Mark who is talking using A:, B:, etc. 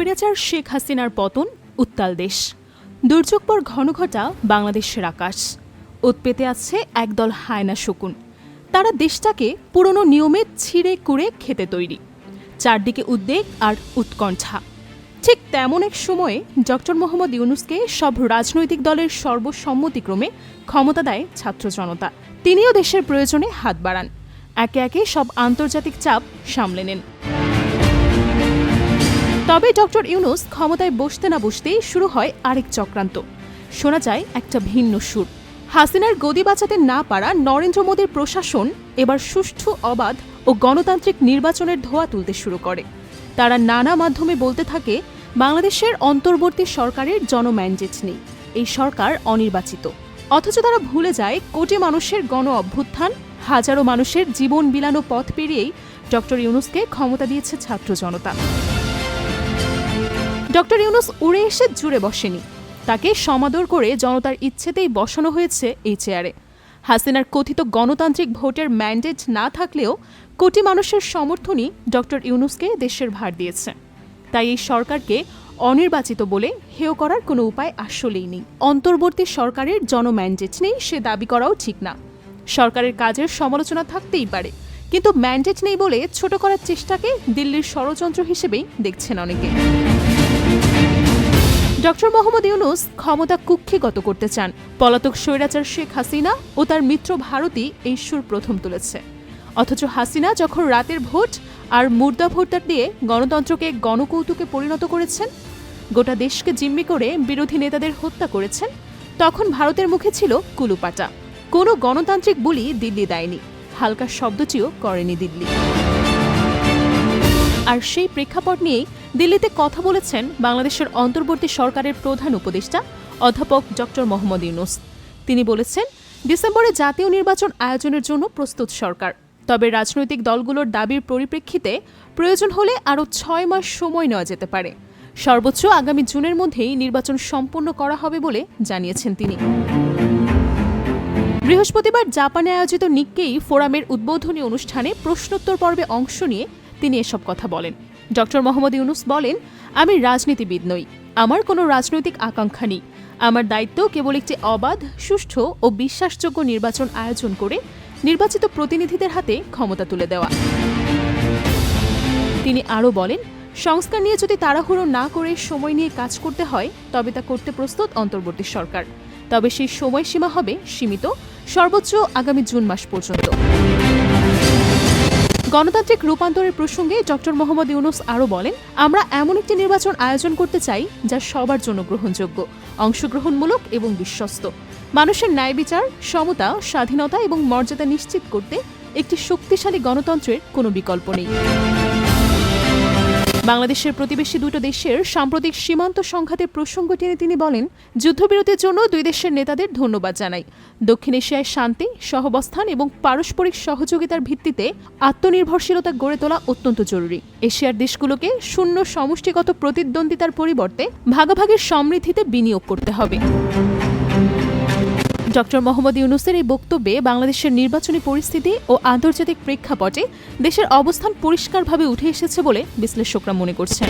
A: স্বৈরাচার শেখ হাসিনার পতন, উত্তাল দেশ। দুর্যোগপর ঘনঘটা বাংলাদেশের আকাশ। উৎপেতে আছে একদল হায়না শকুন। তারা দেশটাকে পুরনো নিয়মে ছিঁড়ে কুড়ে খেতে তৈরি। চারদিকে উদ্বেগ আর উৎকণ্ঠা। ঠিক তেমন এক সময়ে ডক্টর মোহাম্মদ ইউনূসকে সব রাজনৈতিক দলের সর্বসম্মতিক্রমে ক্ষমতা দেয় ছাত্র জনতা। তিনিও দেশের প্রয়োজনে হাত বাড়ান, একে একে সব আন্তর্জাতিক চাপ সামলে নেন। তবে ডক্টর ইউনূস ক্ষমতায় বসতে না বসতেই শুরু হয় আরেক চক্রান্ত। শোনা যায় একটা ভিন্ন সুর। হাসিনার গদি বাঁচাতে না পারা নরেন্দ্র মোদীর প্রশাসন এবার সুষ্ঠু, অবাধ ও গণতান্ত্রিক নির্বাচনের ধোঁয়া তুলতে শুরু করে। তারা নানা মাধ্যমে বলতে থাকে বাংলাদেশের অন্তর্বর্তী সরকারের জনম্যান্ডেট নেই, এই সরকার অনির্বাচিত। অথচ তারা ভুলে যায় কোটি মানুষের গণ অভ্যুত্থান, হাজারো মানুষের জীবন বিলানো পথ পেরিয়েই ডক্টর ইউনূসকে ক্ষমতা দিয়েছে ছাত্র জনতা। ডক্টর ইউনূস উড়ে এসে জুড়ে বসেনি, তাকে সমাদর করে জনতার ইচ্ছেতেই বসানো হয়েছে এই চেয়ারে। হাসিনার কথিত গণতান্ত্রিক ভোটের ম্যান্ডেট না থাকলেও কোটি মানুষের সমর্থনই ডক্টর ইউনূসকে দেশের ভার দিয়েছে। তাই এই সরকারকে অনির্বাচিত বলে হেয় করার কোনো উপায় আসলেই নেই। অন্তর্বর্তী সরকারের জনম্যান্ডেট নেই সে দাবি করাও ঠিক না। সরকারের কাজের সমালোচনা থাকতেই পারে, কিন্তু ম্যান্ডেট নেই বলে ছোট করার চেষ্টাকে দিল্লির ষড়যন্ত্র হিসেবেই দেখছেন অনেকে। ডক্টর মোহাম্মদ ইউনূস ক্ষমতা কুক্ষিগত করতে চান। পলাতক স্বৈরাচার শেখ হাসিনা ও তার মিত্র ভারতই এই সুর প্রথম তুলেছে। অথচ হাসিনা যখন রাতের ভোট আর মুর্দা ভোটার দিয়ে গণতন্ত্রকে গণকৌতুকে পরিণত করেছেন, গোটা দেশকে জিম্মি করে বিরোধী নেতাদের হত্যা করেছেন, তখন ভারতের মুখে ছিল কুলুপাটা। কোনো গণতান্ত্রিক বলি দিল্লি দেয়নি, হালকা শব্দটিও করেনি দিল্লি। আর সেই প্রেক্ষাপট নিয়েই দিল্লিতে কথা বলেছেন বাংলাদেশের অন্তর্বর্তী সরকারের প্রধান উপদেষ্টা অধ্যাপক ডক্টর মোহাম্মদ ইউনূস। তিনি বলেছেন, ডিসেম্বরে জাতীয় নির্বাচন আয়োজনের জন্য প্রস্তুত সরকার। তবে রাজনৈতিক দলগুলোর দাবির পরিপ্রেক্ষিতে প্রয়োজন হলে আরও 6 মাস সময় নেওয়া যেতে পারে। সর্বোচ্চ আগামী জুনের মধ্যেই নির্বাচন সম্পন্ন করা হবে বলে জানিয়েছেন তিনি। বৃহস্পতিবার জাপানে আয়োজিত নিক্কেই ফোরামের উদ্বোধনী অনুষ্ঠানে প্রশ্নোত্তর পর্বে অংশ নিয়ে তিনি এসব কথা বলেন। ডক্টর মোহাম্মদ ইউনূস বলেন, আমি রাজনীতিবিদ নই, আমার কোনো রাজনৈতিক আকাঙ্ক্ষা নেই। আমার দায়িত্ব কেবল একটি অবাধ, সুষ্ঠু ও বিশ্বাসযোগ্য নির্বাচন আয়োজন করে নির্বাচিত প্রতিনিধিদের হাতে ক্ষমতা তুলে দেওয়া। তিনি আরও বলেন, সংস্কার নিয়ে যদি তাড়াহুড়ো না করে সময় নিয়ে কাজ করতে হয় তবে তা করতে প্রস্তুত অন্তর্বর্তী সরকার। তবে সেই সময়সীমা হবে সীমিত, সর্বোচ্চ আগামী জুন মাস পর্যন্ত। গণতান্ত্রিক রূপান্তরের প্রসঙ্গে ডক্টর মোহাম্মদ ইউনূস আরও বলেন, আমরা এমন একটি নির্বাচন আয়োজন করতে চাই যা সবার জন্য গ্রহণযোগ্য, অংশগ্রহণমূলক এবং বিশ্বস্ত। মানুষের ন্যায় বিচার, সমতা, স্বাধীনতা এবং মর্যাদা নিশ্চিত করতে একটি শক্তিশালী গণতন্ত্রের কোনো বিকল্প নেই। বাংলাদেশের প্রতিবেশী দুটো দেশের সাম্প্রতিক সীমান্ত সংঘাতের প্রসঙ্গ টেনে তিনি বলেন, যুদ্ধবিরতির জন্য দুই দেশের নেতাদের ধন্যবাদ জানাই। দক্ষিণ এশিয়ায় শান্তি, সহাবস্থান এবং পারস্পরিক সহযোগিতার ভিত্তিতে আত্মনির্ভরশীলতা গড়ে তোলা অত্যন্ত জরুরি। এশিয়ার দেশগুলোকে শূন্য সমষ্টিগত প্রতিদ্বন্দ্বিতার পরিবর্তে ভাগাভাগির সমৃদ্ধিতে বিনিয়োগ করতে হবে। ডক্টর মোহাম্মদ ইউনূসের এই বক্তব্যে বাংলাদেশের নির্বাচনী পরিস্থিতি ও আন্তর্জাতিক প্রেক্ষাপটে দেশের অবস্থান পরিষ্কারভাবে উঠে এসেছে বলে বিশ্লেষকরা মনে করছেন।